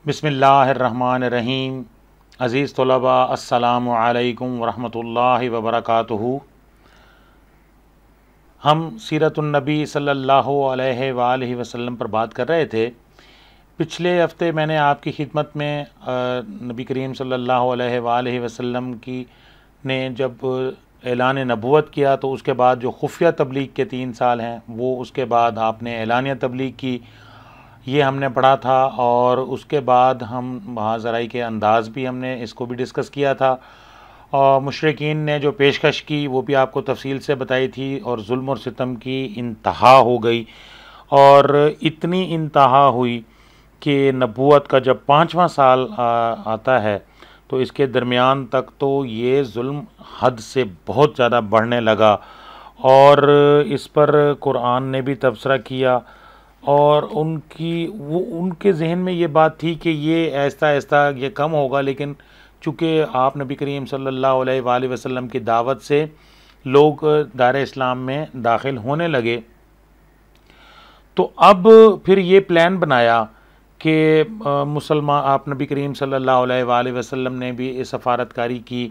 بسم اللہ الرحمن الرحیم۔ عزیز طلباء، السلام علیکم ورحمۃ اللہ وبرکاتہ۔ ہم سیرت النبی صلی اللہ علیہ وآلہ وسلم پر بات کر رہے تھے۔ پچھلے ہفتے میں نے آپ کی خدمت میں نبی کریم صلی اللہ علیہ وآلہ وسلم نے جب اعلان نبوت کیا تو اس کے بعد جو خفیہ تبلیغ کے 3 سال ہیں وہ اس کے بعد آپ نے اعلانیہ تبلیغ کی، یہ ہم نے پڑھا تھا، اور اس کے بعد ہم وہاں ذرائع کے انداز بھی ہم نے اس کو بھی ڈسکس کیا تھا، اور مشرکین نے جو پیشکش کی وہ بھی آپ کو تفصیل سے بتائی تھی، اور ظلم اور ستم کی انتہا ہو گئی، اور اتنی انتہا ہوئی کہ نبوت کا جب 5واں سال آتا ہے تو اس کے درمیان تک تو یہ ظلم حد سے بہت زیادہ بڑھنے لگا، اور اس پر قرآن نے بھی تبصرہ کیا، اور ان کے ذہن میں یہ بات تھی کہ یہ آہستہ آہستہ یہ کم ہوگا، لیکن چونکہ آپ نبی کریم صلی اللہ علیہ وآلہ وسلم کی دعوت سے لوگ دار اسلام میں داخل ہونے لگے، تو اب پھر یہ پلان بنایا کہ آپ نبی کریم صلی اللہ علیہ وآلہ وسلم نے بھی سفارت کاری کی،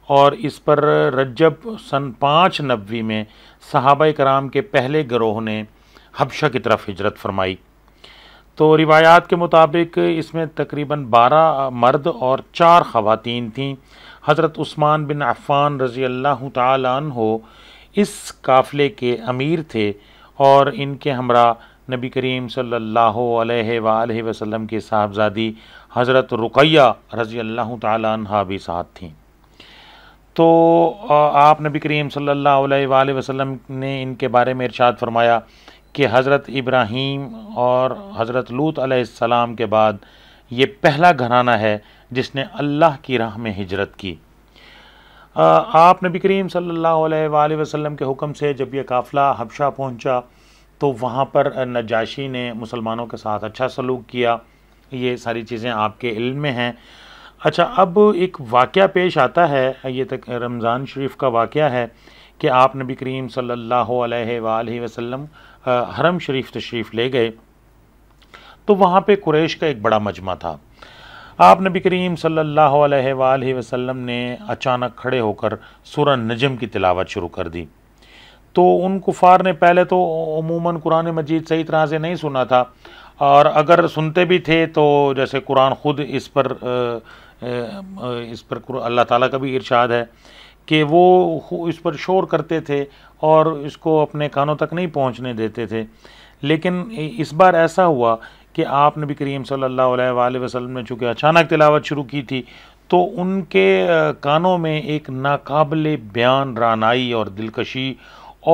اور اس پر رجب سن 5 نبوی میں صحابہ کرام کے پہلے گروہ نے حبشہ کی طرف ہجرت فرمائی۔ تو روایات کے مطابق اس میں تقریباً 12 مرد اور 4 خواتین تھیں۔ حضرت عثمان بن عفان رضی اللہ تعالیٰ عنہ اس قافلے کے امیر تھے، اور ان کے ہمراہ نبی کریم صلی اللہ علیہ وآلہ وسلم کی صاحبزادی حضرت رقیہ رضی اللہ تعالیٰ عنہ بھی ساتھ تھیں۔ تو آپ نبی کریم صلی اللہ علیہ وآلہ وسلم نے ان کے بارے میں ارشاد فرمایا کہ حضرت ابراہیم اور حضرت لوط علیہ السلام کے بعد یہ پہلا گھرانہ ہے جس نے اللہ کی راہ میں ہجرت کی۔ آپ نبی کریم صلی اللہ علیہ وآلہ وسلم کے حکم سے جب یہ قافلہ حبشہ پہنچا تو وہاں پر نجاشی نے مسلمانوں کے ساتھ اچھا سلوک کیا، یہ ساری چیزیں آپ کے علم میں ہیں۔ اچھا، اب ایک واقعہ پیش آتا ہے، یہ تک رمضان شریف کا واقعہ ہے کہ آپ نبی کریم صلی اللہ علیہ وآلہ وسلم حرم شریف تشریف لے گئے، تو وہاں پہ قریش کا ایک بڑا مجمع تھا۔ آپ نبی کریم صلی اللہ علیہ وآلہ وسلم نے اچانک کھڑے ہو کر سورہ نجم کی تلاوت شروع کر دی۔ تو ان کفار نے پہلے تو عموماً قرآن مجید صحیح طرح سے نہیں سنا تھا، اور اگر سنتے بھی تھے تو جیسے قرآن خود اس پر اللہ تعالیٰ کا بھی ارشاد ہے کہ وہ اس پر شور کرتے تھے اور اس کو اپنے کانوں تک نہیں پہنچنے دیتے تھے، لیکن اس بار ایسا ہوا کہ آپ نبی کریم صلی اللہ علیہ وآلہ وسلم نے چونکہ اچانک تلاوت شروع کی تھی تو ان کے کانوں میں ایک ناقابل بیان رعنائی اور دلکشی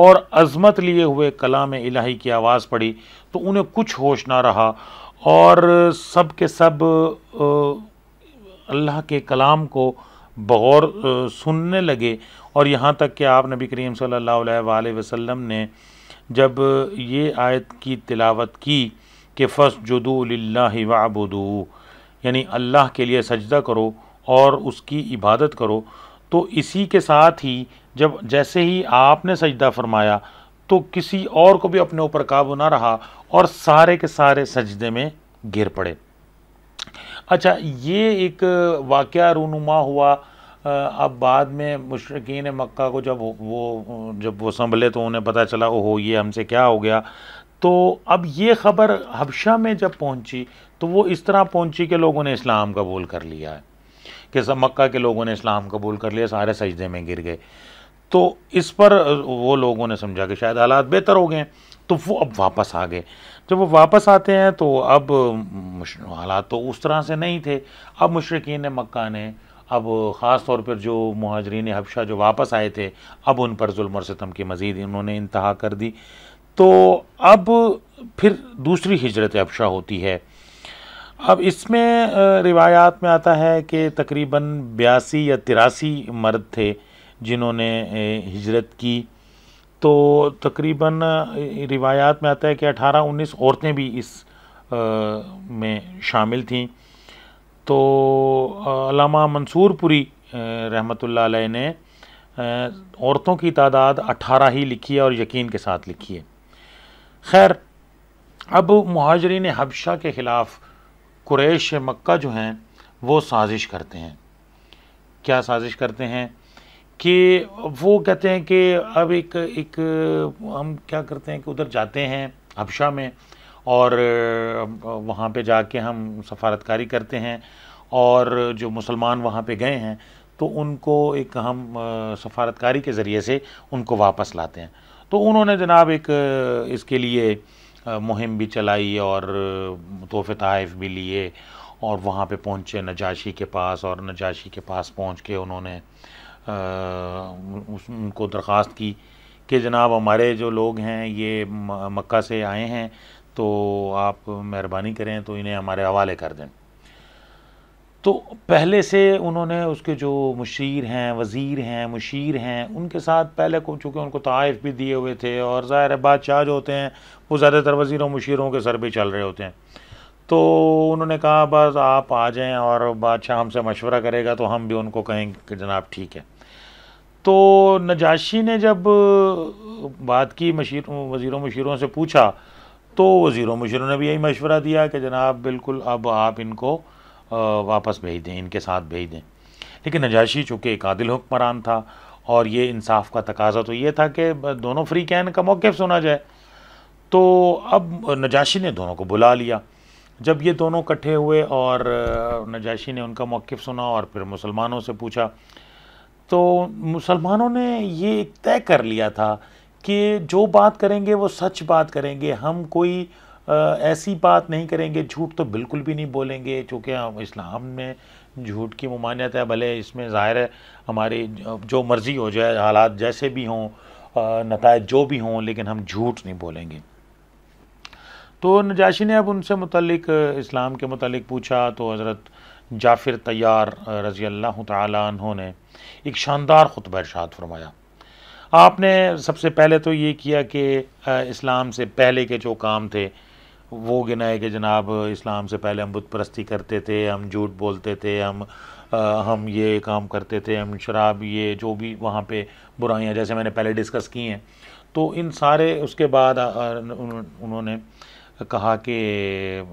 اور عظمت لیے ہوئے کلام الہی کی آواز پڑی، تو انہیں کچھ ہوش نہ رہا، اور سب کے سب اللہ کے کلام کو بغور سننے لگے، اور یہاں تک کہ آپ نبی کریم صلی اللہ علیہ وآلہ وسلم نے جب یہ آیت کی تلاوت کی کہ فَاسْجُدُوا لِلَّهِ وَاعْبُدُوا، یعنی اللہ کے لیے سجدہ کرو اور اس کی عبادت کرو، تو اسی کے ساتھ ہی جیسے ہی آپ نے سجدہ فرمایا تو کسی اور کو بھی اپنے اوپر قابو نہ رہا، اور سارے کے سارے سجدے میں گر پڑے۔ اچھا، یہ ایک واقعہ رونما ہوا۔ اب بعد میں مشرکین مکہ کو جب وہ سنبھلے تو انہیں پتہ چلا اوہو یہ ہم سے کیا ہو گیا، تو اب یہ خبر حبشہ میں جب پہنچی تو وہ اس طرح پہنچی کہ لوگوں نے اسلام قبول کر لیا ہے، کہ سب مکہ کے لوگوں نے اسلام قبول کر لیا، سارے سجدے میں گر گئے۔ تو اس پر وہ لوگوں نے سمجھا کہ شاید حالات بہتر ہو گئے، تو وہ اب واپس آ گئے۔ جب وہ واپس آتے ہیں تو اب حالات تو اس طرح سے نہیں تھے۔ اب مشرکین مکہ نے اب خاص طور پر جو مہاجرین حبشہ جو واپس آئے تھے، اب ان پر ظلم اور ستم کی مزید انہوں نے انتہا کر دی۔ تو اب پھر دوسری ہجرت حبشہ ہوتی ہے۔ اب اس میں روایات میں آتا ہے کہ تقریباً 82 یا 83 مرد تھے جنہوں نے ہجرت کی، تو تقریباً روایات میں آتا ہے کہ 18-19 عورتیں بھی اس میں شامل تھیں۔ تو علامہ منصور پوری رحمۃ اللہ علیہ نے عورتوں کی تعداد 18 ہی لکھی ہے، اور یقین کے ساتھ لکھی ہے۔ خیر، اب مہاجرین حبشہ کے خلاف قریش مکہ جو ہیں وہ سازش کرتے ہیں. کیا سازش کرتے ہیں کہ وہ کہتے ہیں کہ اب ایک ہم کیا کرتے ہیں کہ ادھر جاتے ہیں حبشہ میں اور وہاں پہ جا کے ہم سفارتکاری کرتے ہیں اور جو مسلمان وہاں پہ گئے ہیں تو ان کو ایک ہم سفارتکاری کے ذریعے سے ان کو واپس لاتے ہیں. تو انہوں نے جناب ایک اس کے لیے مہم بھی چلائی اور تحفے تحائف بھی لیے اور وہاں پہ پہنچے نجاشی کے پاس اور نجاشی کے پاس پہنچ کے انہوں نے ان کو درخواست کی کہ جناب ہمارے جو لوگ ہیں یہ مکہ سے آئے ہیں تو آپ مہربانی کریں تو انہیں ہمارے حوالے کر دیں. تو پہلے سے انہوں نے اس کے جو مشیر ہیں وزیر ہیں مشیر ہیں ان کے ساتھ پہلے کو چونکہ ان کو تحائف بھی دیے ہوئے تھے اور ظاہر ہے بادشاہ جو ہوتے ہیں وہ زیادہ تر وزیروں مشیروں کے سر پہ چل رہے ہوتے ہیں. تو انہوں نے کہا بس آپ آ جائیں اور بادشاہ ہم سے مشورہ کرے گا تو ہم بھی ان کو کہیں کہ جناب ٹھیک ہے. تو نجاشی نے جب بات کی وزیروں مشیروں سے پوچھا تو وزیروں مشیروں نے بھی یہی مشورہ دیا کہ جناب بالکل اب آپ ان کو واپس بھیج دیں ان کے ساتھ بھیج دیں. لیکن نجاشی چونکہ ایک عادل حکمران تھا اور یہ انصاف کا تقاضا تو یہ تھا کہ دونوں فریقین کا موقف سنا جائے. تو اب نجاشی نے دونوں کو بلا لیا. جب یہ دونوں اکٹھے ہوئے اور نجاشی نے ان کا موقف سنا اور پھر مسلمانوں سے پوچھا تو مسلمانوں نے یہ طے کر لیا تھا کہ جو بات کریں گے وہ سچ بات کریں گے. ہم کوئی ایسی بات نہیں کریں گے, جھوٹ تو بالکل بھی نہیں بولیں گے چونکہ اسلام میں جھوٹ کی ممانعت ہے. بھلے اس میں ظاہر ہے ہماری جو مرضی ہو جائے حالات جیسے بھی ہوں نتائج جو بھی ہوں لیکن ہم جھوٹ نہیں بولیں گے. تو نجاشی نے اب ان سے متعلق اسلام کے متعلق پوچھا تو حضرت جعفر طیار رضی اللہ تعالیٰ عنہ نے ایک شاندار خطبہ ارشاد فرمایا. آپ نے سب سے پہلے تو یہ کیا کہ اسلام سے پہلے کے جو کام تھے وہ گنائے کہ جناب اسلام سے پہلے ہم بت پرستی کرتے تھے, ہم جھوٹ بولتے تھے, ہم یہ کام کرتے تھے, ہم شراب یہ جو بھی وہاں پہ برائیاں جیسے میں نے پہلے ڈسکس کی ہیں. تو ان سارے اس کے بعد انہوں نے کہا کہ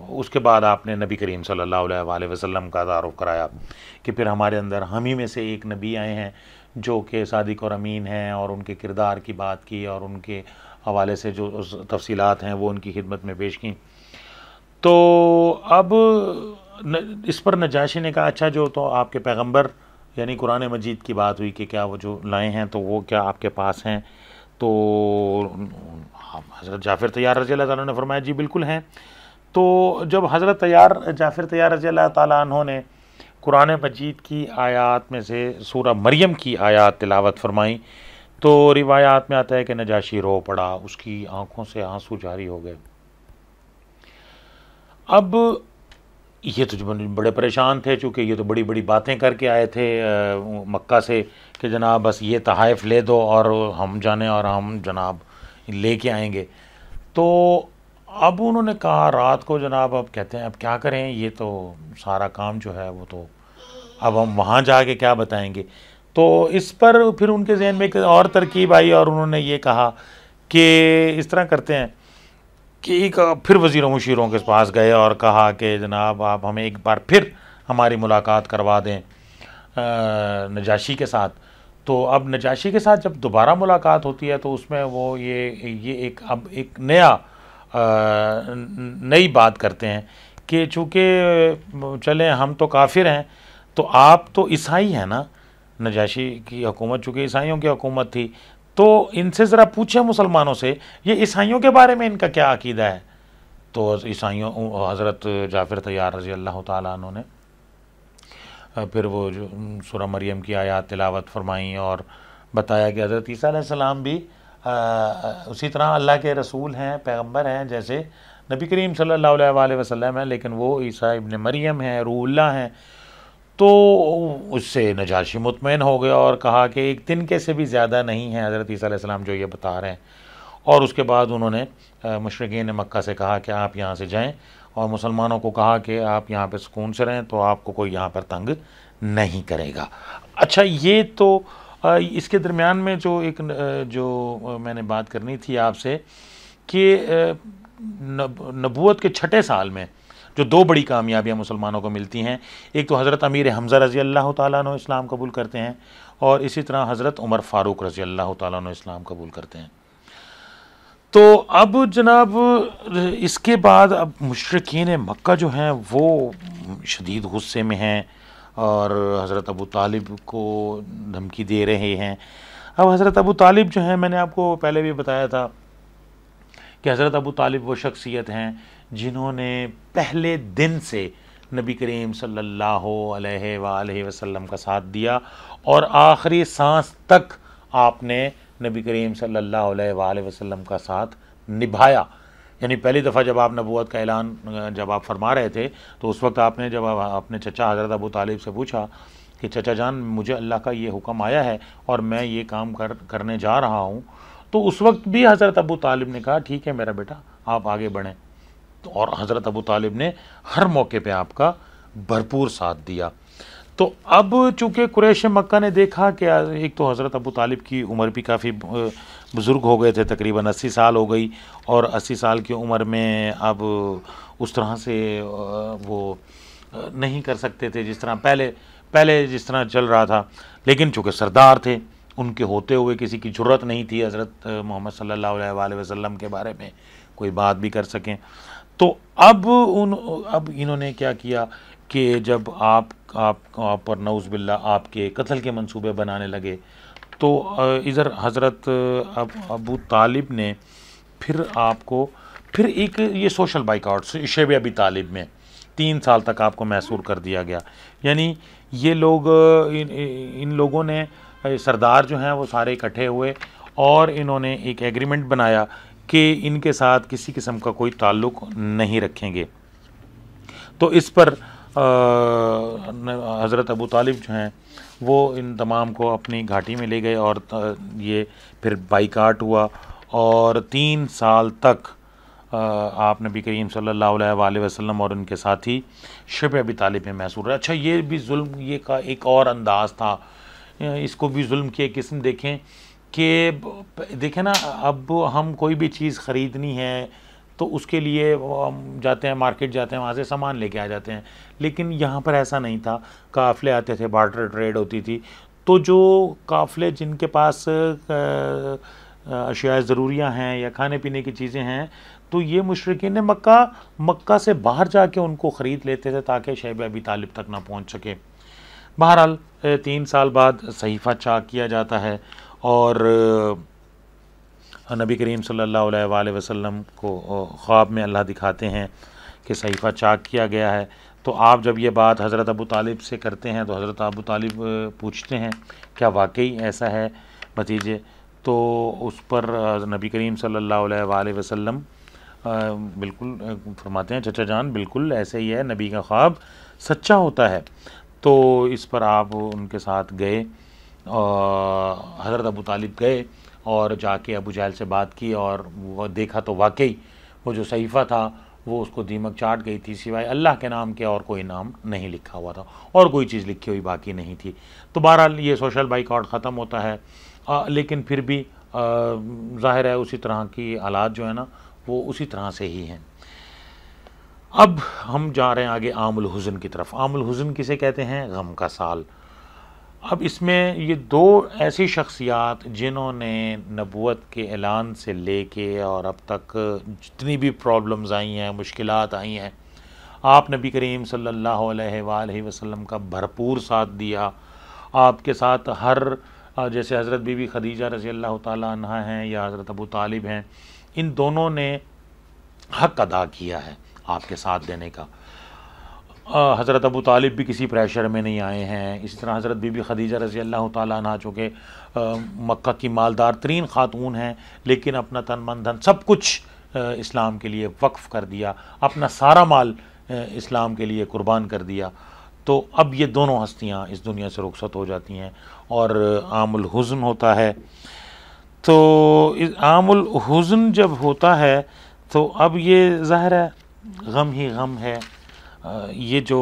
اس کے بعد آپ نے نبی کریم صلی اللہ علیہ وآلہ وسلم کا تعارف کرایا کہ پھر ہمارے اندر ہم ہی میں سے ایک نبی آئے ہیں جو کہ صادق اور امین ہیں اور ان کے کردار کی بات کی اور ان کے حوالے سے جو تفصیلات ہیں وہ ان کی خدمت میں پیش کیں. تو اب اس پر نجاشی نے کہا اچھا جو تو آپ کے پیغمبر یعنی قرآن مجید کی بات ہوئی کہ کیا وہ جو لائے ہیں تو وہ کیا آپ کے پاس ہیں. تو حضرت جعفر طیار رضی اللہ تعالیٰ نے فرمایا جی بالکل ہیں. تو جب حضرت جعفر طیار رضی اللہ تعالیٰ عنہ نے قرآن مجید کی آیات میں سے سورہ مریم کی آیات تلاوت فرمائیں تو روایات میں آتا ہے کہ نجاشی رو پڑا, اس کی آنکھوں سے آنسو جاری ہو گئے. اب یہ تو بڑے پریشان تھے چونکہ یہ تو بڑی بڑی باتیں کر کے آئے تھے مکہ سے کہ جناب بس یہ تحائف لے دو اور ہم جانے اور ہم جناب لے کے آئیں گے. تو اب انہوں نے کہا رات کو جناب اب کہتے ہیں اب کیا کریں, یہ تو سارا کام جو ہے وہ تو اب ہم وہاں جا کے کیا بتائیں گے. تو اس پر پھر ان کے ذہن میں ایک اور ترکیب آئی اور انہوں نے یہ کہا کہ اس طرح کرتے ہیں کہ پھر وزیروں مشیروں کے پاس گئے اور کہا کہ جناب آپ ہمیں ایک بار پھر ہماری ملاقات کروا دیں نجاشی کے ساتھ. تو اب نجاشی کے ساتھ جب دوبارہ ملاقات ہوتی ہے تو اس میں وہ یہ ایک نئی بات کرتے ہیں کہ چونکہ چلیں ہم تو کافر ہیں تو آپ تو عیسائی ہیں نا. نجاشی کی حکومت چونکہ عیسائیوں کی حکومت تھی تو ان سے ذرا پوچھیں مسلمانوں سے یہ عیسائیوں کے بارے میں ان کا کیا عقیدہ ہے. تو عیسائیوں حضرت جعفر طیار رضی اللہ تعالیٰ عنہ نے پھر وہ جو سورہ مریم کی آیات تلاوت فرمائیں اور بتایا کہ حضرت عیسیٰ علیہ السلام بھی اسی طرح اللہ کے رسول ہیں پیغمبر ہیں جیسے نبی کریم صلی اللہ علیہ وآلہ وسلم ہیں, لیکن وہ عیسیٰ ابن مریم ہیں, روح اللہ ہیں. تو اس سے نجاشی مطمئن ہو گیا اور کہا کہ ایک دن کے سے بھی زیادہ نہیں ہے حضرت عیسیٰ علیہ السلام جو یہ بتا رہے ہیں. اور اس کے بعد انہوں نے مشرکین مکہ سے کہا کہ آپ یہاں سے جائیں اور مسلمانوں کو کہا کہ آپ یہاں پہ سکون سے رہیں تو آپ کو کوئی یہاں پر تنگ نہیں کرے گا. اچھا یہ تو اس کے درمیان میں جو میں نے بات کرنی تھی آپ سے کہ نبوت کے 6 سال میں جو دو بڑی کامیابیاں مسلمانوں کو ملتی ہیں، ایک تو حضرت امیر حمزہ رضی اللہ تعالیٰ عنہ اسلام قبول کرتے ہیں، اور اسی طرح حضرت عمر فاروق رضی اللہ تعالیٰ عنہ اسلام قبول کرتے ہیں۔ تو اب جناب اس کے بعد اب مشرکین مکہ جو ہیں وہ شدید غصے میں ہیں اور حضرت ابو طالب کو دھمکی دے رہے ہیں۔ اب حضرت ابو طالب جو ہیں، میں نے آپ کو پہلے بھی بتایا تھا کہ حضرت ابو طالب وہ شخصیت ہیں جنہوں نے پہلے دن سے نبی کریم صلی اللہ علیہ وآلہ وسلم کا ساتھ دیا، اور آخری سانس تک آپ نے نبی کریم صلی اللہ علیہ وآلہ وسلم کا ساتھ نبھایا۔ یعنی پہلی دفعہ جب آپ نبوت کا اعلان جب آپ فرما رہے تھے تو اس وقت آپ نے جب اپنے چچا حضرت ابو طالب سے پوچھا کہ چچا جان مجھے اللہ کا یہ حکم آیا ہے اور میں یہ کام کرنے جا رہا ہوں، تو اس وقت بھی حضرت ابو طالب نے کہا ٹھیک ہے میرا بیٹا آپ آگے بڑھیں، اور حضرت ابو طالب نے ہر موقع پہ آپ کا بھرپور ساتھ دیا۔ تو اب چونکہ قریش مکہ نے دیکھا کہ ایک تو حضرت ابو طالب کی عمر بھی کافی بزرگ ہو گئے تھے، تقریباً 80 سال ہو گئی، اور 80 سال کی عمر میں اب اس طرح سے وہ نہیں کر سکتے تھے جس طرح پہلے جس طرح چل رہا تھا، لیکن چونکہ سردار تھے ان کے ہوتے ہوئے کسی کی جرت نہیں تھی حضرت محمد صلی اللہ علیہ وآلہ وسلم کے بارے میں کوئی بات بھی کر سکیں۔ تو اب انہوں نے کیا کیا کہ جب آپ پر نعوذ باللہ آپ کے قتل کے منصوبے بنانے لگے، تو ادھر حضرت ابو طالب نے پھر آپ کو پھر ایک یہ سوشل بائیکاٹ شیب ابی طالب میں 3 سال تک آپ کو محصور کر دیا گیا۔ یعنی یہ لوگ ان لوگوں نے سردار جو ہیں وہ سارے اکٹھے ہوئے اور انہوں نے ایک ایگریمنٹ بنایا کہ ان کے ساتھ کسی قسم کا کوئی تعلق نہیں رکھیں گے۔ تو اس پر حضرت ابو طالب جو ہیں وہ ان تمام کو اپنی گھاٹی میں لے گئے، اور یہ پھر بائیکاٹ ہوا، اور 3 سال تک آپ نبی کریم صلی اللہ علیہ وآلہ وسلم اور ان کے ساتھی شیب ابی طالب میں محصور رہے۔ اچھا یہ بھی ظلم یہ کا ایک اور انداز تھا، اس کو بھی ظلم کی ایک قسم دیکھیں کہ دیکھیں نا، اب ہم کوئی بھی چیز خریدنی ہے تو اس کے لیے ہم جاتے ہیں مارکیٹ جاتے ہیں، وہاں سے سامان لے کے آ جاتے ہیں، لیکن یہاں پر ایسا نہیں تھا، قافلے آتے تھے، بارٹر ٹریڈ ہوتی تھی۔ تو جو قافلے جن کے پاس اشیاء ضروریہ ہیں یا کھانے پینے کی چیزیں ہیں، تو یہ مشرکین مکہ سے باہر جا کے ان کو خرید لیتے تھے تاکہ شیب ابی طالب تک نہ پہنچ سکے۔ بہرحال 3 سال بعد صحیفہ چاک کیا جاتا ہے، اور نبی کریم صلی اللہ علیہ وآلہ وسلم کو خواب میں اللہ دکھاتے ہیں کہ صحیفہ چاک کیا گیا ہے۔ تو آپ جب یہ بات حضرت ابو طالب سے کرتے ہیں تو حضرت ابو طالب پوچھتے ہیں کیا واقعی ایسا ہے بھتیجے؟ تو اس پر نبی کریم صلی اللہ علیہ وآلہ وسلم بالکل فرماتے ہیں چچا جان بالکل ایسے ہی ہے، نبی کا خواب سچا ہوتا ہے۔ تو اس پر آپ ان کے ساتھ گئے، حضرت ابو طالب گئے اور جا کے ابو جہل سے بات کی، اور وہ دیکھا تو واقعی وہ جو صحیفہ تھا وہ اس کو دیمک چاٹ گئی تھی، سوائے اللہ کے نام کے اور کوئی نام نہیں لکھا ہوا تھا، اور کوئی چیز لکھی ہوئی باقی نہیں تھی۔ تو بہرحال یہ سوشل بائیکاٹ ختم ہوتا ہے، لیکن پھر بھی ظاہر ہے اسی طرح کی حالات جو ہے نا وہ اسی طرح سے ہی ہیں۔ اب ہم جا رہے ہیں آگے عام الحزن کی طرف۔ عام الحزن کسے کہتے ہیں؟ غم کا سال۔ اب اس میں یہ 2 ایسی شخصیات جنہوں نے نبوت کے اعلان سے لے کے اور اب تک جتنی بھی پرابلمز آئی ہیں، مشکلات آئی ہیں، آپ نبی کریم صلی اللہ علیہ وآلہ وسلم کا بھرپور ساتھ دیا۔ آپ کے ساتھ جیسے حضرت بی بی خدیجہ رضی اللہ تعالیٰ عنہ ہیں یا حضرت ابو طالب ہیں، ان دونوں نے حق ادا کیا ہے آپ کے ساتھ دینے کا۔ حضرت ابو طالب بھی کسی پریشر میں نہیں آئے ہیں، اسی طرح حضرت بی بی خدیجہ رضی اللہ تعالیٰ عنہ چونکہ مکہ کی مالدار ترین خاتون ہیں، لیکن اپنا تن من دھن سب کچھ اسلام کے لیے وقف کر دیا، اپنا سارا مال اسلام کے لیے قربان کر دیا۔ تو اب یہ دونوں ہستیاں اس دنیا سے رخصت ہو جاتی ہیں اور عام الحزن ہوتا ہے۔ تو عام الحزن جب ہوتا ہے تو اب یہ ظاہر ہے غم ہی غم ہے۔ یہ جو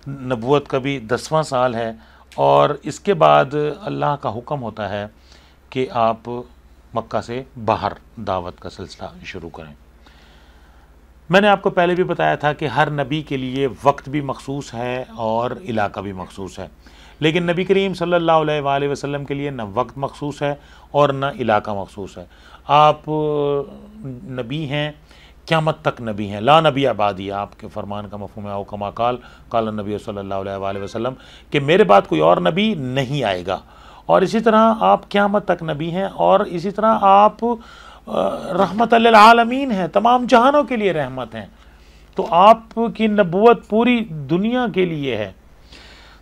نبوت کا بھی 10واں سال ہے، اور اس کے بعد اللہ کا حکم ہوتا ہے کہ آپ مکہ سے باہر دعوت کا سلسلہ شروع کریں۔ میں نے آپ کو پہلے بھی بتایا تھا کہ ہر نبی کے لیے وقت بھی مخصوص ہے اور علاقہ بھی مخصوص ہے، لیکن نبی کریم صلی اللہ علیہ وآلہ وسلم کے لیے نہ وقت مخصوص ہے اور نہ علاقہ مخصوص ہے۔ آپ نبی ہیں، قیامت تک نبی ہیں، لا نبی بعدی، آپ کے فرمان کا مفہوم ہے، او کما قال النبی صلی اللہ علیہ وآلہ وسلم، کہ میرے بعد کوئی اور نبی نہیں آئے گا، اور اسی طرح آپ قیامت تک نبی ہیں، اور اسی طرح آپ رحمت للعالمین ہیں، تمام جہانوں کے لیے رحمت ہیں، تو آپ کی نبوت پوری دنیا کے لیے ہے۔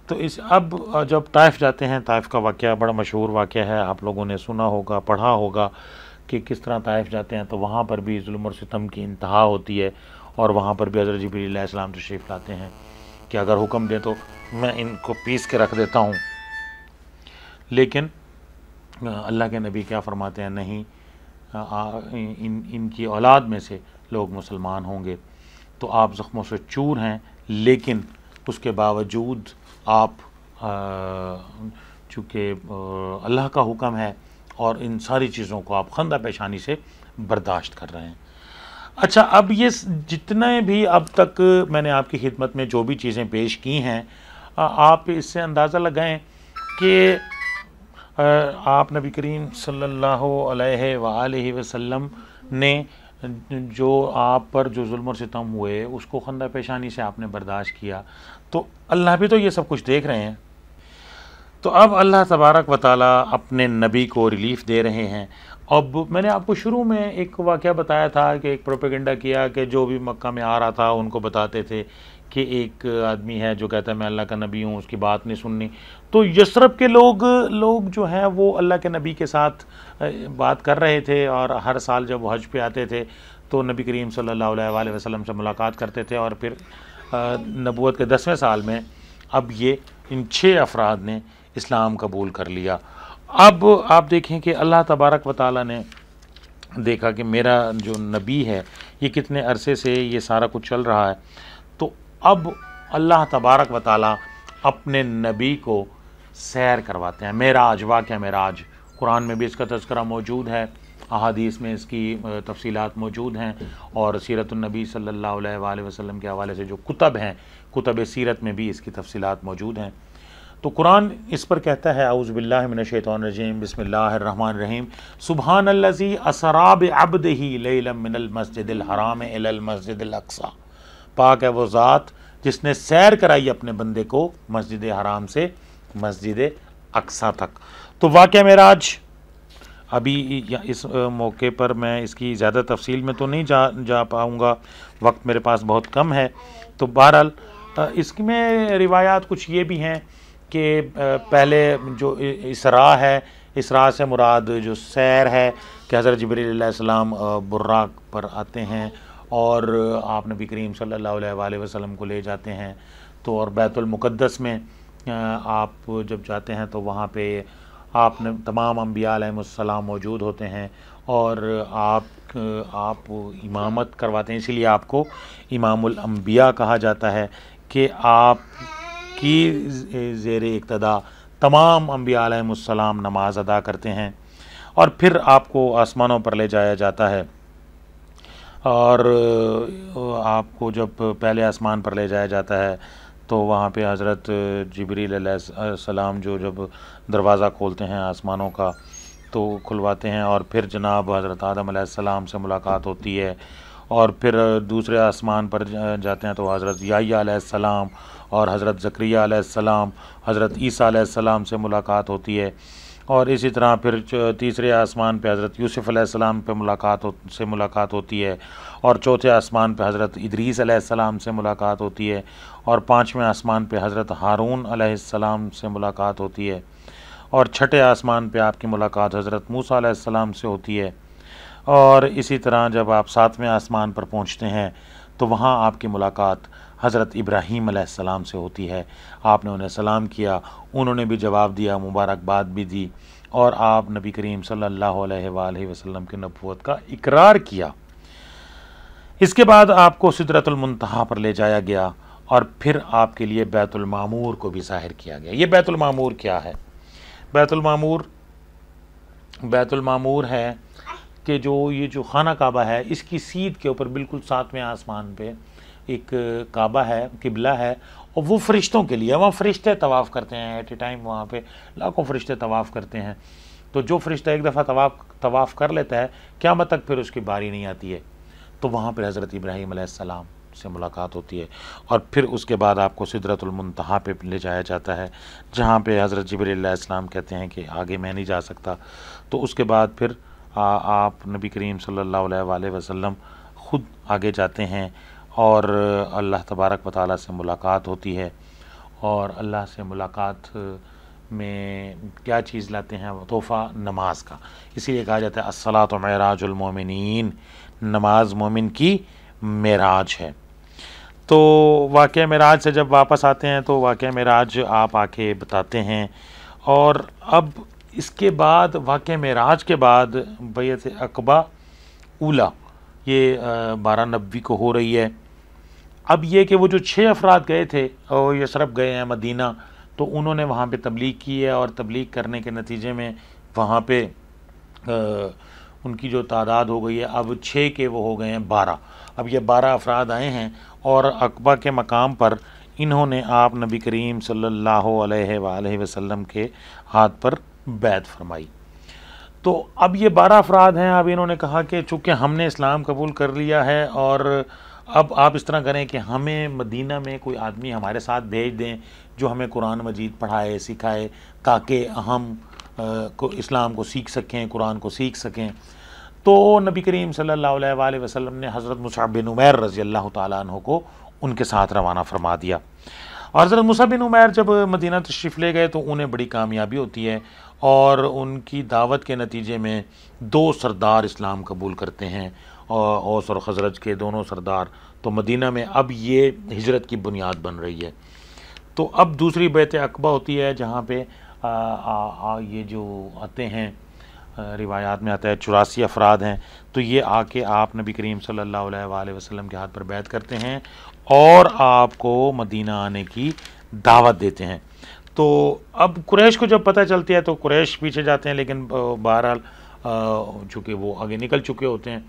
تو اب جب طائف جاتے ہیں، طائف کا واقعہ بڑا مشہور واقعہ ہے، آپ لوگوں نے سنا ہوگا، پڑھا ہوگا کہ کس طرح طائف جاتے ہیں، تو وہاں پر بھی ظلم اور ستم کی انتہا ہوتی ہے، اور وہاں پر بھی حضرت جبریل علیہ السلام تشریف لاتے ہیں کہ اگر حکم دیں تو میں ان کو پیس کے رکھ دیتا ہوں، لیکن اللہ کے نبی کیا فرماتے ہیں، نہیں، ان کی اولاد میں سے لوگ مسلمان ہوں گے، تو آپ زخموں سے چور ہیں، لیکن اس کے باوجود آپ چونکہ اللہ کا حکم ہے اور ان ساری چیزوں کو آپ خندہ پیشانی سے برداشت کر رہے ہیں۔ اچھا، اب یہ جتنے بھی اب تک میں نے آپ کی خدمت میں جو بھی چیزیں پیش کی ہیں، آپ اس سے اندازہ لگائیں کہ آپ نبی کریم صلی اللہ علیہ وآلہ وسلم نے جو آپ پر جو ظلم اور ستم ہوئے اس کو خندہ پیشانی سے آپ نے برداشت کیا، تو اللہ بھی تو یہ سب کچھ دیکھ رہے ہیں۔ تو اب اللہ تبارک و تعالیٰ اپنے نبی کو ریلیف دے رہے ہیں۔ اب میں نے آپ کو شروع میں ایک واقعہ بتایا تھا کہ ایک پروپیگنڈا کیا کہ جو بھی مکہ میں آ رہا تھا ان کو بتاتے تھے کہ ایک آدمی ہے جو کہتا ہے میں اللہ کا نبی ہوں، اس کی بات نہیں سننی، تو یثرب کے لوگ جو ہیں وہ اللہ کے نبی کے ساتھ بات کر رہے تھے، اور ہر سال جب وہ حج پہ آتے تھے تو نبی کریم صلی اللہ علیہ وآلہ وسلم سے ملاقات کرتے تھے، اور پھر نبوت کے 10ویں سال میں اب یہ ان 6 افراد نے اسلام قبول کر لیا۔ اب آپ دیکھیں کہ اللہ تبارک و تعالیٰ نے دیکھا کہ میرا جو نبی ہے یہ کتنے عرصے سے یہ سارا کچھ چل رہا ہے، تو اب اللہ تبارک و تعالیٰ اپنے نبی کو سیر کرواتے ہیں۔ معراج، واقعہ معراج، قرآن میں بھی اس کا تذکرہ موجود ہے، احادیث میں اس کی تفصیلات موجود ہیں، اور سیرت النبی صلی اللہ علیہ وآلہ وسلم کے حوالے سے جو کتب ہیں، کتب سیرت میں بھی اس کی تفصیلات موجود ہیں۔ تو قرآن اس پر کہتا ہے، اعوذ باللہ من الشیطان الرجیم، بسم اللہ الرحمن الرحیم، سبحان الذی اسری بعبدہ لیلا من المسجد الحرام الی المسجد الاقصی، پاک ہے وہ ذات جس نے سیر کرائی اپنے بندے کو مسجد حرام سے مسجد اقصی تک۔ تو واقعہ معراج، ابھی اس موقع پر میں اس کی زیادہ تفصیل میں تو نہیں جا پاؤں گا، وقت میرے پاس بہت کم ہے، تو بہرحال اس میں روایات کچھ یہ بھی ہیں کہ پہلے جو اسراء ہے، اسراء سے مراد جو سیر ہے کہ حضرت جبریل علیہ السلام براق پر آتے ہیں اور آپ نبی کریم صلی اللہ علیہ وآلہ وسلم کو لے جاتے ہیں، تو اور بیت المقدس میں آپ جب جاتے ہیں تو وہاں پہ آپ نے تمام انبیاء علیہ السلام موجود ہوتے ہیں، اور آپ امامت کرواتے ہیں، اسی لیے آپ کو امام الانبیاء کہا جاتا ہے کہ آپ کی زیر اقتدا تمام انبیاء علیہ السلام نماز ادا کرتے ہیں، اور پھر آپ کو آسمانوں پر لے جایا جاتا ہے، اور آپ کو جب پہلے آسمان پر لے جایا جاتا ہے تو وہاں پہ حضرت جبریل علیہ السلام جو جب دروازہ کھولتے ہیں آسمانوں کا تو کھلواتے ہیں، اور پھر جناب حضرت آدم علیہ السلام سے ملاقات ہوتی ہے، اور پھر دوسرے آسمان پر جاتے ہیں تو حضرت یحییٰ علیہ السلام اور حضرت زکریہ علیہ السلام، حضرت عیسیٰ علیہ السلام سے ملاقات ہوتی ہے، اور اسی طرح پھر تیسرے آسمان پہ حضرت یوسف علیہ السلام پہ ملاقات ہوتی ہے، اور چوتھے آسمان پہ حضرت ادریس علیہ السلام سے ملاقات ہوتی ہے، اور 5ویں آسمان پہ حضرت ہارون علیہ السلام سے ملاقات ہوتی ہے، اور 6ٹھے آسمان پہ آپ کی ملاقات حضرت موسیٰ علیہ السلام سے ہوتی ہے، اور اسی طرح جب آپ 7ویں آسمان پر پہنچتے ہیں تو وہاں آپ کی ملاقات حضرت ابراہیم علیہ السلام سے ہوتی ہے۔ آپ نے انہیں سلام کیا، انہوں نے بھی جواب دیا، مبارکباد بھی دی، اور آپ نبی کریم صلی اللہ علیہ وآلہ وسلم کی نبوت کا اقرار کیا۔ اس کے بعد آپ کو سدرۃ المنتہا پر لے جایا گیا، اور پھر آپ کے لیے بیت المعمور کو بھی ظاہر کیا گیا۔ یہ بیت المعمور کیا ہے؟ بیت المعمور ہے کہ جو یہ جو خانہ کعبہ ہے اس کی سیدھ کے اوپر بالکل 7ویں آسمان پہ ایک کعبہ ہے، قبلہ ہے، اور وہ فرشتوں کے لیے، وہاں فرشتے طواف کرتے ہیں ایٹ اے ٹائم، وہاں پہ لاکھوں فرشتے طواف کرتے ہیں. تو جو فرشتہ ایک دفعہ طواف کر لیتا ہے قیامت تک پھر اس کی باری نہیں آتی ہے. تو وہاں پہ حضرت ابراہیم علیہ السلام سے ملاقات ہوتی ہے، اور پھر اس کے بعد آپ کو سدرۃ المنتہا پہ لے جایا جاتا ہے، جہاں پہ حضرت جبریل علیہ السلام کہتے ہیں کہ آگے میں نہیں جا سکتا. تو اس کے بعد پھر آپ نبی کریم صلی اللہ علیہ وآلہ وسلم خود آگے جاتے ہیں، اور اللہ تبارک و تعالیٰ سے ملاقات ہوتی ہے. اور اللہ سے ملاقات میں کیا چیز لاتے ہیں؟ وہ تحفہ نماز کا. اسی لیے کہا جاتا ہے الصلاۃ معراج المومنین، نماز مومن کی معراج ہے. تو واقعہ معراج سے جب واپس آتے ہیں تو واقعہ معراج آپ آ کے بتاتے ہیں. اور اب اس کے بعد واقعہ معراج کے بعد بیعت عقبہ اولیٰ یہ 12 نبوی کو ہو رہی ہے. اب یہ کہ وہ جو 6 افراد گئے تھے اور یثرب گئے ہیں مدینہ، تو انہوں نے وہاں پہ تبلیغ کی ہے، اور تبلیغ کرنے کے نتیجے میں وہاں پہ ان کی جو تعداد ہو گئی ہے اب 6 کے وہ ہو گئے ہیں 12. اب یہ 12 افراد آئے ہیں، اور عقبہ کے مقام پر انہوں نے آپ نبی کریم صلی اللہ علیہ وآلہ وسلم کے ہاتھ پر بیعت فرمائی. تو اب یہ 12 افراد ہیں. اب انہوں نے کہا کہ چونکہ ہم نے اسلام قبول کر لیا ہے، اور اب آپ اس طرح کریں کہ ہمیں مدینہ میں کوئی آدمی ہمارے ساتھ بھیج دیں جو ہمیں قرآن مجید پڑھائے سکھائے، تاکہ ہم اسلام کو سیکھ سکیں، قرآن کو سیکھ سکیں. تو نبی کریم صلی اللہ علیہ وآلہ وسلم نے حضرت مصعب بن عمیر رضی اللہ تعالیٰ عنہ کو ان کے ساتھ روانہ فرما دیا. اور حضرت مصعب بن عمیر جب مدینہ تشریف لے گئے تو انہیں بڑی کامیابی ہوتی ہے، اور ان کی دعوت کے نتیجے میں 2 سردار اسلام قبول کرتے ہیں، اوس اور خزرج کے دونوں سردار. تو مدینہ میں اب یہ ہجرت کی بنیاد بن رہی ہے. تو اب دوسری بیعت عقبہ ہوتی ہے، جہاں پہ یہ جو آتے ہیں روایات میں آتا ہے 84 افراد ہیں. تو یہ آ کے آپ نبی کریم صلی اللہ علیہ وآلہ وسلم کے ہاتھ پر بیعت کرتے ہیں، اور آپ کو مدینہ آنے کی دعوت دیتے ہیں. تو اب قریش کو جب پتہ چلتی ہے تو قریش پیچھے جاتے ہیں، لیکن بہرحال چونکہ وہ آگے نکل چکے ہوتے ہیں.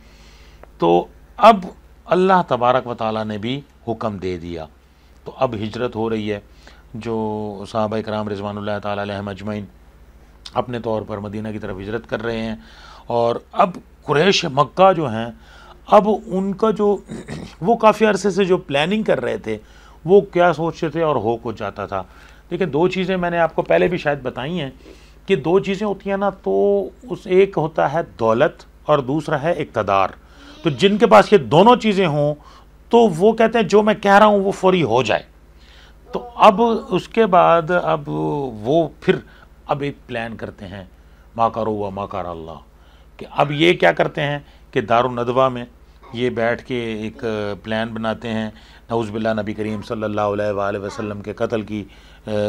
تو اب اللہ تبارک و تعالیٰ نے بھی حکم دے دیا. تو اب ہجرت ہو رہی ہے، جو صحابہ کرام رضوان اللہ تعالیٰ علیہم اجمعین اپنے طور پر مدینہ کی طرف ہجرت کر رہے ہیں. اور اب قریش مکہ جو ہیں، اب ان کا جو وہ کافی عرصے سے جو پلاننگ کر رہے تھے وہ کیا سوچتے تھے اور ہو کو جاتا تھا. لیکن 2 چیزیں میں نے آپ کو پہلے بھی شاید بتائی ہیں کہ 2 چیزیں ہوتی ہیں نا، تو ایک ہوتا ہے دولت اور دوسرا ہے اقتدار. تو جن کے پاس یہ دونوں چیزیں ہوں تو وہ کہتے ہیں جو میں کہہ رہا ہوں وہ فوری ہو جائے. تو اب اس کے بعد اب وہ پھر اب ایک پلان کرتے ہیں، ما کرو و ما کر اللہ، کہ اب یہ کیا کرتے ہیں کہ دارالندوہ میں یہ بیٹھ کے ایک پلان بناتے ہیں. نعوذ باللہ نبی کریم صلی اللہ علیہ وآلہ وسلم کے قتل کی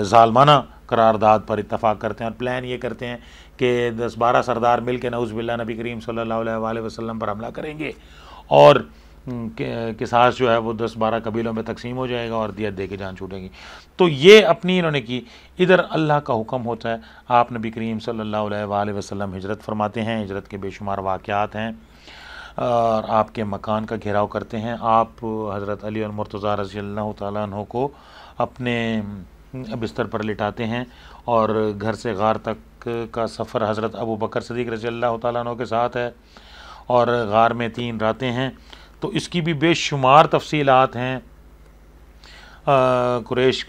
ظالمانہ قرارداد پر اتفاق کرتے ہیں، اور پلان یہ کرتے ہیں کہ 10-12 سردار مل کے نعوذ باللہ نبی کریم صلی اللہ علیہ وآلہ وسلم پر حملہ کریں گے، اور قصاص جو ہے وہ 10-12 قبیلوں میں تقسیم ہو جائے گا، اور دیت دے کے جان چھوٹے گی. تو یہ اپنی انہوں نے کی. ادھر اللہ کا حکم ہوتا ہے، آپ نبی کریم صلی اللہ علیہ وآلہ وسلم ہجرت فرماتے ہیں. ہجرت کے بے شمار واقعات ہیں، اور آپ کے مکان کا گھیراؤ کرتے ہیں. آپ حضرت علی المرتضیٰ رضی اللہ تعالیٰ عنہ کو اپنے بستر پر لٹاتے ہیں، اور گھر سے غار تک کا سفر حضرت ابو بکر صدیق رضی اللہ تعالیٰ عنہ کے ساتھ ہے، اور غار میں 3 راتیں ہیں. تو اس کی بھی بے شمار تفصیلات ہیں. قریش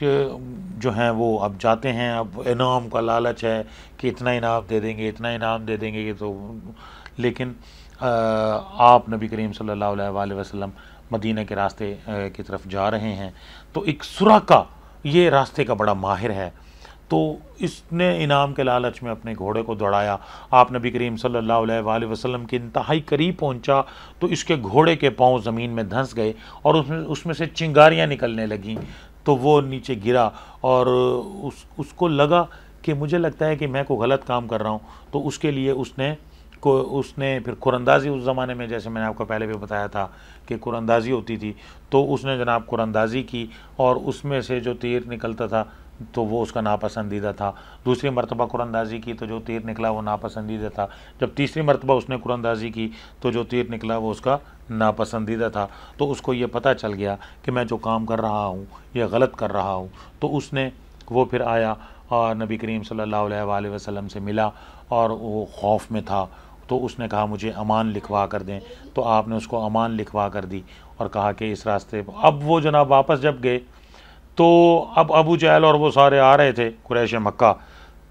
جو ہیں وہ اب جاتے ہیں، اب انعام کا لالچ ہے کہ اتنا انعام دے دیں گے، اتنا انعام دے دیں گے. یہ تو لیکن آپ نبی کریم صلی اللہ علیہ وآلہ وسلم مدینہ کے راستے کی طرف جا رہے ہیں. تو ایک سراقہ یہ راستے کا بڑا ماہر ہے، تو اس نے انعام کے لالچ میں اپنے گھوڑے کو دوڑایا. آپ نبی کریم صلی اللہ علیہ وآلہ وسلم کے انتہائی قریب پہنچا تو اس کے گھوڑے کے پاؤں زمین میں دھنس گئے، اور اس میں سے چنگاریاں نکلنے لگیں. تو وہ نیچے گرا، اور اس کو لگا کہ مجھے لگتا ہے کہ میں کوئی غلط کام کر رہا ہوں. تو اس کے لیے اس نے پھر قراندازی، اس زمانے میں جیسے میں نے آپ کو پہلے بھی بتایا تھا کہ قراندازی ہوتی تھی، تو اس نے جناب قراندازی کی، اور اس میں سے جو تیر نکلتا تھا تو وہ اس کا ناپسندیدہ تھا. دوسری مرتبہ قرآن اندازی کی تو جو تیر نکلا وہ ناپسندیدہ تھا. جب تیسری مرتبہ اس نے قرآن اندازی کی تو جو تیر نکلا وہ اس کا ناپسندیدہ تھا. تو اس کو یہ پتہ چل گیا کہ میں جو کام کر رہا ہوں یہ غلط کر رہا ہوں. تو اس نے وہ پھر آیا اور نبی کریم صلی اللہ علیہ وآلہ وسلم سے ملا اور وہ خوف میں تھا. تو اس نے کہا مجھے امان لکھوا کر دیں. تو آپ نے اس کو امان لکھوا کر دی اور کہا کہ اس راستے. اب وہ جناب واپس جب گئے تو اب ابو جہل اور وہ سارے آ رہے تھے قریش مکہ.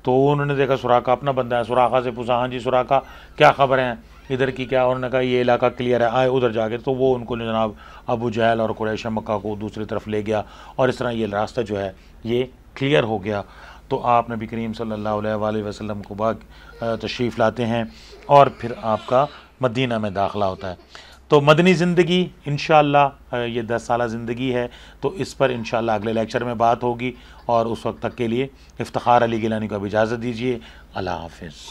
تو انہوں نے دیکھا سراقہ اپنا بندہ ہے. سراقہ سے پوچھا ہاں جی سراقہ کیا خبر ہیں ادھر کی کیا؟ انہوں نے کہا یہ علاقہ کلیئر ہے آئے ادھر جا کے. تو وہ ان کو جناب ابو جہل اور قریش مکہ کو دوسری طرف لے گیا اور اس طرح یہ راستہ جو ہے یہ کلیئر ہو گیا. تو آپ نبی کریم صلی اللہ علیہ وآلہ وسلم کو تشریف لاتے ہیں اور پھر آپ کا مدینہ میں داخلہ ہوتا ہے. تو مدنی زندگی انشاءاللہ یہ 10 سالہ زندگی ہے. تو اس پر انشاءاللہ اگلے لیکچر میں بات ہوگی اور اس وقت تک کے لیے افتخار علی گیلانی کو اب اجازت دیجیے. اللہ حافظ.